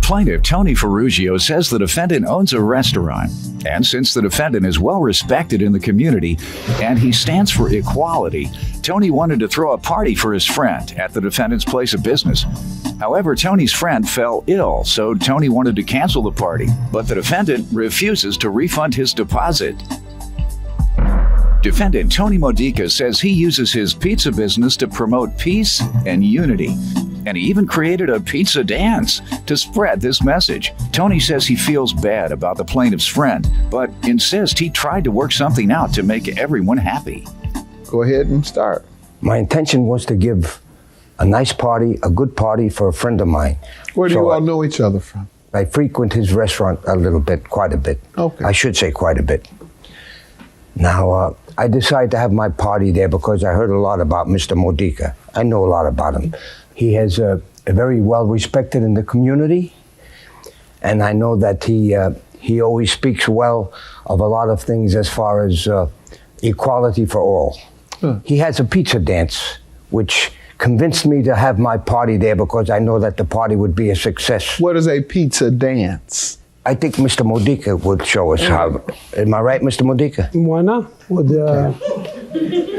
Plaintiff Tony Ferrugio says the defendant owns a restaurant, and since the defendant is well respected in the community and he stands for equality, Tony wanted to throw a party for his friend at the defendant's place of business. However, Tony's friend fell ill, so Tony wanted to cancel the party, but the defendant refuses to refund his deposit. Defendant Tony Modica says he uses his pizza business to promote peace and unity, and he even created a pizza dance to spread this message. Tony says he feels bad about the plaintiff's friend, but insists he tried to work something out to make everyone happy. Go ahead and start. My intention was to give a nice party, a good party for a friend of mine. Where do you all know each other from? I frequent his restaurant a little bit, quite a bit. Okay. I should say quite a bit. Now, I decided to have my party there because I heard a lot about Mr. Modica. I know a lot about him. He has a very well respected in the community, and I know that he always speaks well of a lot of things as far as equality for all. He has a pizza dance, which convinced me to have my party there because I know that the party would be a success. What is a pizza dance? I think Mr. Modica would show us how. Am I right, Mr. Modica? Why not?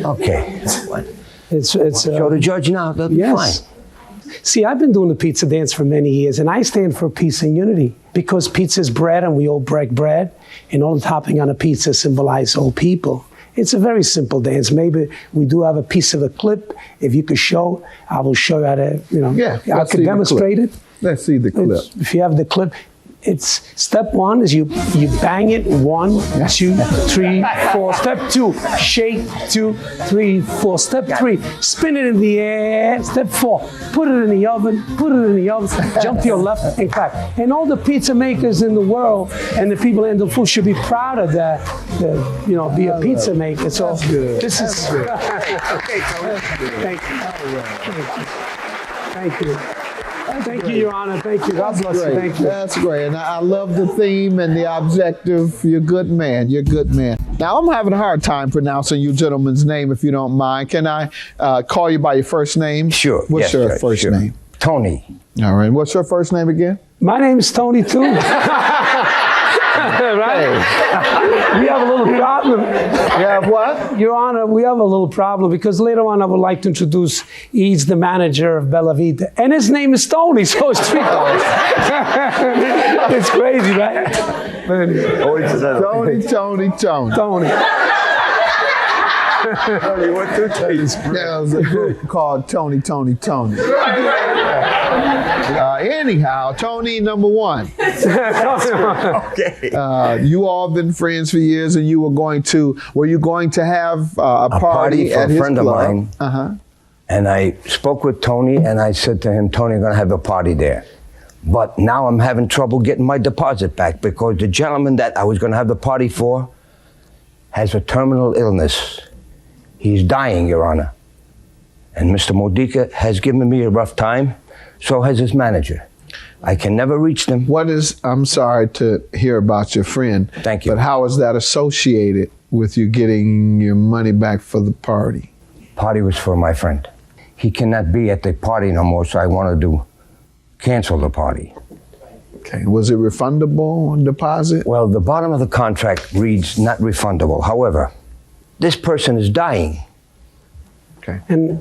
Okay. It's Show the judge now. That'll be yes. fine. See, I've been doing the pizza dance for many years, and I stand for peace and unity because pizza is bread, and we all break bread, and all the topping on a pizza symbolize all people. It's a very simple dance. Maybe we do have a piece of a clip. If you could show, I will show you how to, I could demonstrate it. Let's see the clip. If you have the clip, it's step one is you bang it 1, 2, 3, 4. Step 2, shake 2, 3, 4. Step 3, spin it in the air. Step 4, put it in the oven. Jump to your left and clap. And all the pizza makers in the world and the people in the food should be proud of that. Be a pizza maker. So this is. Okay, thank you. Thank you. Thank you, Your Honor. Thank you. God bless you. Thank you. That's great. And I love the theme and the objective. You're a good man. You're a good man. Now, I'm having a hard time pronouncing you gentleman's name, if you don't mind. Can I call you by your first name? Sure. What's your first name? Tony. All right. What's your first name again? My name is Tony, too. Right? We have a little problem. You have what? Your Honor, we have a little problem because later on I would like to introduce, he's the manager of Bella Vita, and his name is Tony, so it's 3 times. It's crazy, right? But anyway. Tony. What two Tony's? There was a group called Tony. Anyhow, Tony number 1. Okay. You all been friends for years, and were you going to have a party for at a friend his club? of mine. And I spoke with Tony, and I said to him, Tony, I'm going to have a party there. But now I'm having trouble getting my deposit back because the gentleman that I was going to have the party for has a terminal illness. He's dying, Your Honor. And Mr. Modica has given me a rough time, so has his manager. I can never reach them. I'm sorry to hear about your friend. Thank you. But how is that associated with you getting your money back for the party? Party was for my friend. He cannot be at the party no more, so I wanted to cancel the party. Okay. Was it refundable deposit? Well, the bottom of the contract reads not refundable. However, this person is dying. Okay. And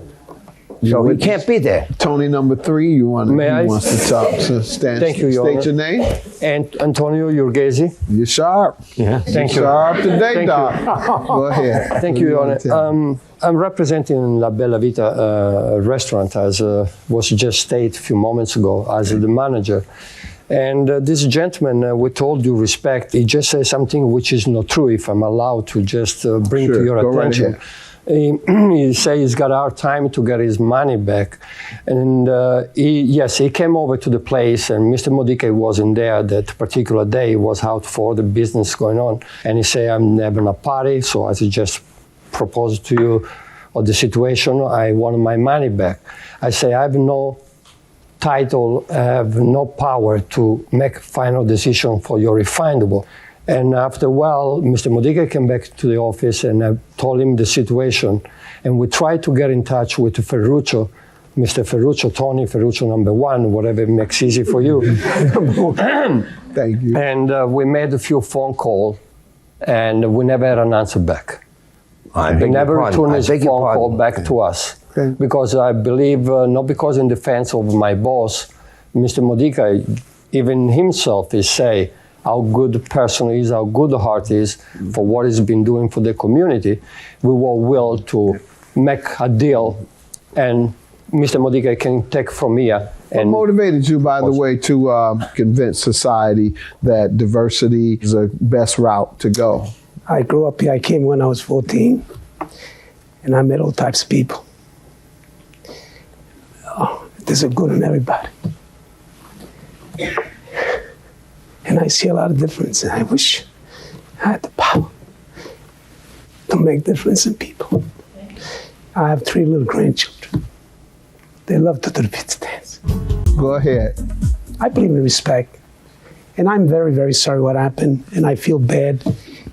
so he can't be there. Tony number 3, wants to talk. So Thank you, Your Honor. State your name. And Antonio Urgesi. You're sharp. Yeah, thank you. Sharp today, Thank Doc. Go ahead. Thank you, Your Honor. I'm representing La Bella Vita restaurant, as was just stated a few moments ago, as the manager. And this gentleman, with all due respect, he just says something which is not true, if I'm allowed to just bring to your attention. Right, he says he's got a hard time to get his money back. And he came over to the place, and Mr. Modica wasn't there that particular day. He was out for the business going on. And he said, I'm having a party, so I just proposed to you of the situation. I want my money back. I say, I have no title, I have no power to make final decision for your refundable. And after a while, Mr. Modica came back to the office, and I told him the situation. And we tried to get in touch with Ferruccio Mr. Ferruccio, Tony Ferruccio #1, whatever makes easy for you. Thank you. And we made a few phone calls, and we never had an answer back. He never returned his phone call back to us. Okay. Because I believe, not because in defense of my boss, Mr. Modica, even himself is say how good person he is, how good the heart is for what he's been doing for the community. We were willing to make a deal, and Mr. Modica can take from here. What motivated you, by the way, to convince society that diversity is the best route to go? I grew up here. I came when I was 14, and I met all types of people. Oh, there's a good in everybody. And I see a lot of difference, and I wish I had the power to make difference in people. I have 3 little grandchildren. They love to do the pizza dance. Go ahead. I believe in respect, and I'm very, very sorry what happened, and I feel bad.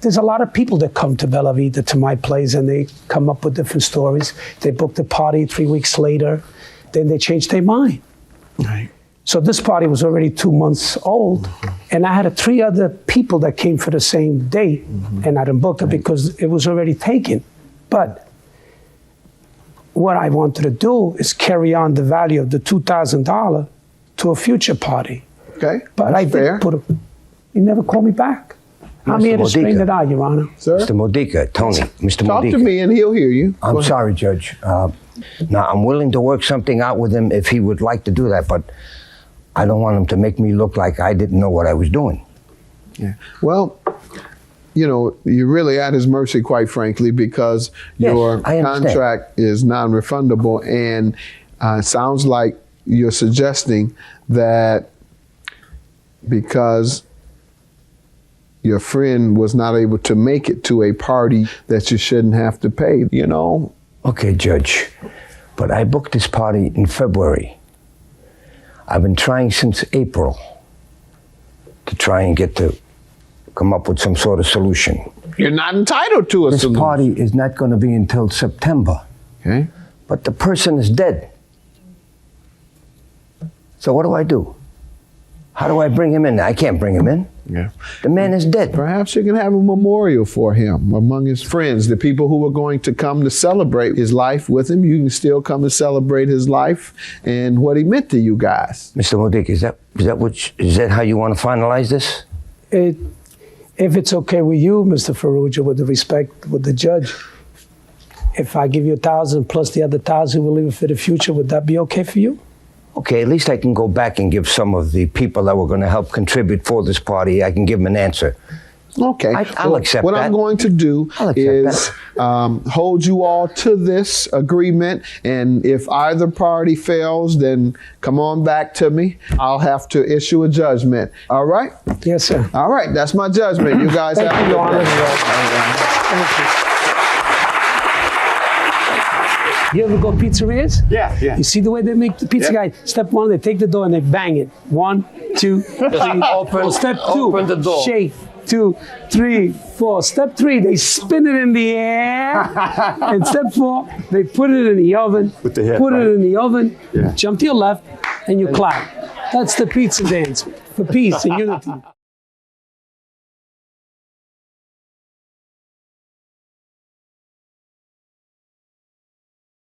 There's a lot of people that come to Bella Vita, to my place, and they come up with different stories. They booked a party 3 weeks later, then they change their mind. Right. So this party was already 2 months old, and I had 3 other people that came for the same date, and I didn't book it because it was already taken. But what I wanted to do is carry on the value of the $2,000 to a future party. Okay. But I did put it. He never called me back. I'm here to straighten it out, Your Honor. Sir? Mr. Modica, Tony, Mr. Talk Modica. to me and he'll hear you. I'm sorry, Judge. Now, I'm willing to work something out with him if he would like to do that, but I don't want him to make me look like I didn't know what I was doing. Yeah. Well, you know, you're really at his mercy, quite frankly, because Yes, your I understand. contract is non-refundable, and it sounds like you're suggesting that because your friend was not able to make it to a party that you shouldn't have to pay, you know? Okay, Judge, but I booked this party in February. I've been trying since April to try and come up with some sort of solution. You're not entitled to a This solution. party is not going to be until September, Okay. but the person is dead. So what do I do? How do I bring him in? I can't bring him in. Yeah. The man is dead. Perhaps you can have a memorial for him among his friends, the people who were going to come to celebrate his life with him. You can still come to celebrate his life and what he meant to you guys. Mr. Modica, is that how you want to finalize this? If it's okay with you, Mr. Ferruccio, with the respect with the judge, if I give you 1,000 plus the other 1,000 we'll leave it for the future, would that be okay for you? Okay, at least I can go back and give some of the people that were going to help contribute for this party, I can give them an answer. Okay. I'll accept what that. I'm going to do I'll accept is hold you all to this agreement, and if either party fails, then come on back to me. I'll have to issue a judgment. All right? Yes, sir. All right, that's my judgment. You guys Thank have you, a Your good Honor. day. Thank you. You ever go pizzerias? Yeah, yeah. You see the way they make the pizza, Yeah. guys? Step 1, they take the dough and they bang it. 1, 2, 3. Open- Step 2, open the door. shake. 2, 3, 4. Step 3, they spin it in the air. And step 4, they put it in the oven. With the head, put right? it in the oven. Yeah. Jump to your left, and you clap. That's the pizza dance for peace and unity.